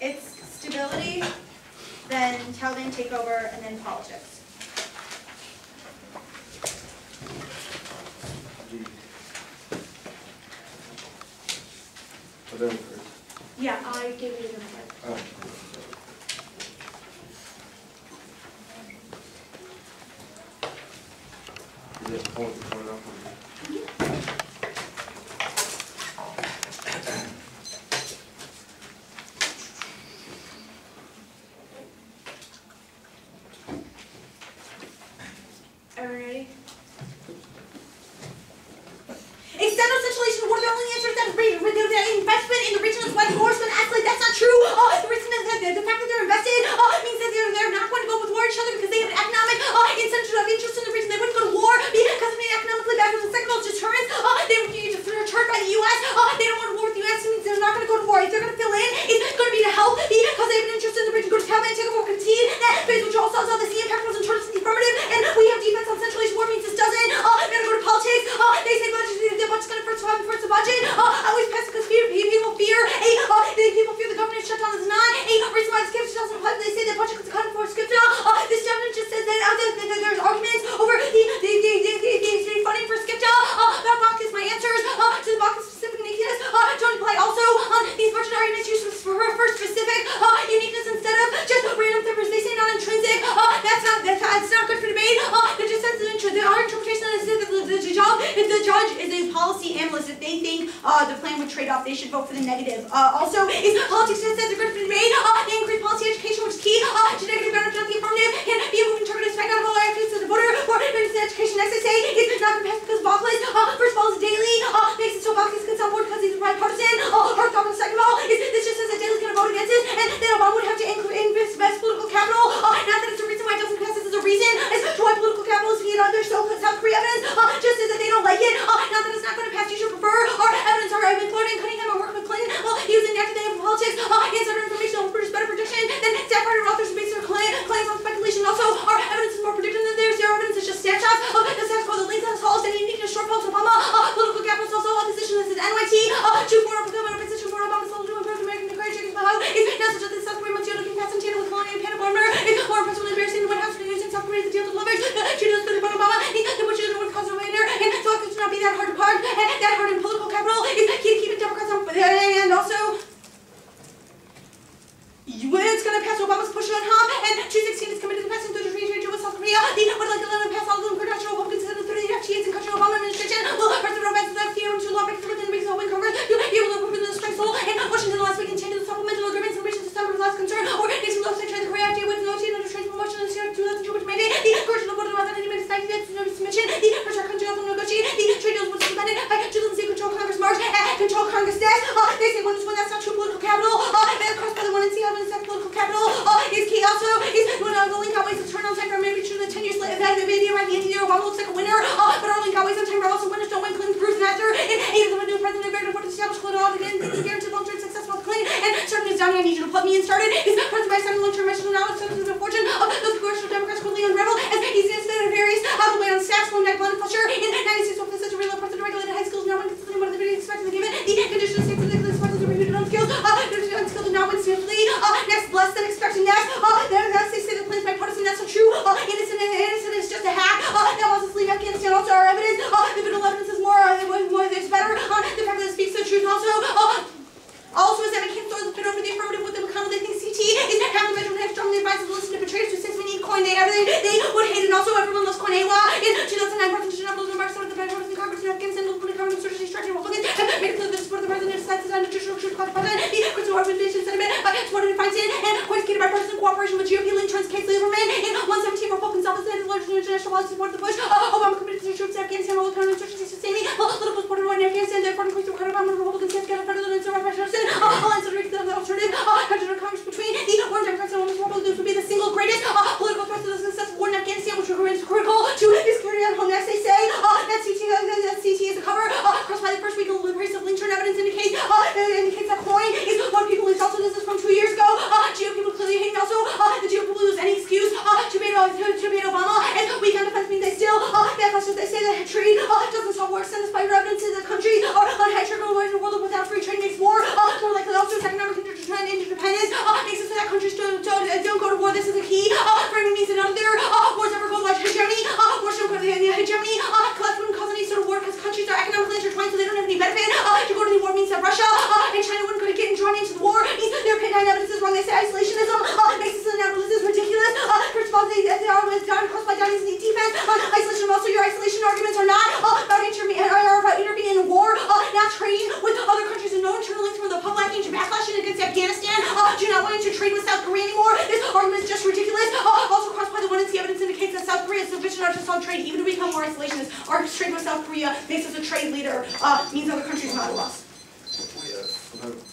It's stability, then Taliban takeover, and then politics. Yeah, I gave you the number. Oh. Is it point coming up? Everyone ready? External situation were the only answers that investment in the region is why the war has been acted. That's not true. The reason that the fact that they're invested means that they're not going to go with war each other because they have an economic incentive of interest in the region. They wouldn't go to war because of the economically bad for the second deterrence. They would need to return by the U.S. They don't want to war with the U.S. It means they're not going to go to war. If they're going to fill in, it's going to be to help because they have an interest in the region. Go to Taliban, take over, concede. That phase withdrawal cells out the sea impact was internal to the affirmative, and we have defense on Central Asian war means this doesn't. We gotta go to politics. They say the budget's going to first the budget. Always pass because people fear. People fear the government shutdown is not. Reason why the skeptics doesn't apply. They say the budget is cut for skeptical. This gentleman just said that there's arguments over the funding for skeptical. That box is my answers to the box specific uniqueness. Don't apply also these budget arguments used for specific uniqueness instead of just random numbers. They say not intrinsic. That's not good for debate. It just says our interpretation is that if the judge is a policy analyst, if they think the plan would trade off, they should vote for the negative. Also, if politics says they're good for debate, they increase policy education, which is key to negative ground of the affirmative, and be able to interpret effect on all actions to the voter, or education next they say it's not going to pass because of Backless. First of all, is daily, makes it so Backless can sound board because he's bipartisan. Second of all, this just says that Daly's going to vote against it, and then Obama would have to invest political capital. Not that it's a reason why it doesn't pass, this is a reason as to why political capital is needed under South Korea evidence. Just says that they don't like it. Not that it's not going to pass, you should prefer our evidence. I've been quoting Cunningham, I work with Clinton. He was enacted in politics. Insider information will produce better prediction than Sapphire and authors based their claims on speculation. Also, our evidence is more predictive than theirs. Their evidence is just snapshots. The status quo that leads us all and unique to short post Obama. Political capital is also opposition. This is NYT. Choose for Obama, opposition for Obama, so to improve American declaration chickens below. It's not such that the South Korea must looking past and with colonial and Panda Bomber. It's more impressive than embarrassing. The White House using South Korea to deal with leverage. She does for Obama. The butcher doesn't want to cause a winner. And so it could not be that hard to park. And that hard in political capital is keeping Democrats on. And also, it's going to pass Obama's push on Hom. And 216 is committed to passing through the free trade deal with South Korea. They would like to let him pass all of them. Congressional Republicans and the 30 FTAs and country Obama administration. Well, President Obama said that fear and two lawmakers within the reason to win Congress. You'll be able to approve the strike soul. And Washington last week and change the supplemental agreements in relation to December's last concern. Or Nixon loves to trade the Korea FTA with no change under trade promotion this year 2002, which made it the congressional board of the Senate made a statement to submission. The pressure country also negotiate the trade deals was suspended by Julian control Congress March and control Congress desk. They say when that's not true political capital. And of course, by the one and see how it's political capital is key. Also, is when the link always to turn on time for maybe true that 10 years later that the video right at the end of the year Obama looks like a winner. But our link always on time. Also, winners don't win. Clinton proves that after. And even the new president of America to establish Clinton all again is guaranteed long-term success with Clinton. And certain is down here. I need you to put me in started. Is president by signing long-term national knowledge so the fortune of those congressional Democrats quickly unravel as easy as the various out of the way on stacks, one neck, one culture. In 96, what such a real president regulated high schools now when consistently one of the video expected to given the condition of state ridiculous parts of the reviewed unskilled. Unskilled and now win swiftly. Next, less than expecting next. They say the plan's bipartisan. That's not true. Innocent is just a hack. That wants us to leave Afghanistan. Also, our evidence. The bit of evidence is more. It's better. The fact that it speaks the truth. Also is that we can't throw the pit over the affirmative with the McConnell. They think CT is half the measure. Have strongly advised to listen to betrayers who says we need coin. They would hate it. Also, everyone loves coin. AWA in 2009. President of the March of the bipartisan Congress in Afghanistan. Local government insurgency structure. Republicans have made it clear that the support of the president decides the nutritional truth called the president. The Christian organization sentiment supported and finds in and quite bipartisan cooperation with GOP link turns case Lieberman in 117 Republicans opposite large international policy support the push. Obama committed to the troops in Afghanistan. All the counterinsurgency sustaining. Political support in Afghanistan. Therefore, increased the Obama Republicans have got a federal and insurgency. All ancillary to the alternative countries of Congress between the war Democrats and women's Republicans would be the single greatest political threat to the success of war in Afghanistan, which remains critical to the security at home. Next, they say that CT is a cover. Crossed by the first week of the race of link turn evidence indicates that coin is what people lose. Also, this is from 2 years ago. GOP people clearly hate. Also, the GOP will lose any excuse to beat Obama. And weak on defense means they still they say that trade doesn't solve war. Send us by your evidence to the country on high trigger wars in a world without free trade. countries don't go to war. This is the key. Framing means another. Wars ever go large hegemony. Wars don't go to the hegemony. Collect wouldn't cause any sort of war because countries are economically intertwined, so they don't have any benefit. To go to the war means that Russia and China wouldn't go to get drawn into the war. Means their opinion evidence is wrong. They say isolationism makes this inevitable. This is ridiculous. First of all, they are caused by Chinese defense. Isolation. Also, your isolation arguments are not about intervening in a war. Not trading with other countries and no internal links for the public backlashing against Afghanistan. Do not want to trade with South Korea anymore. This argument is just ridiculous. Also crossed by the one the evidence indicates that South Korea is sufficient to solve trade even to become more isolationist. Our trade with South Korea makes us a trade leader. Means other countries not us. Yes.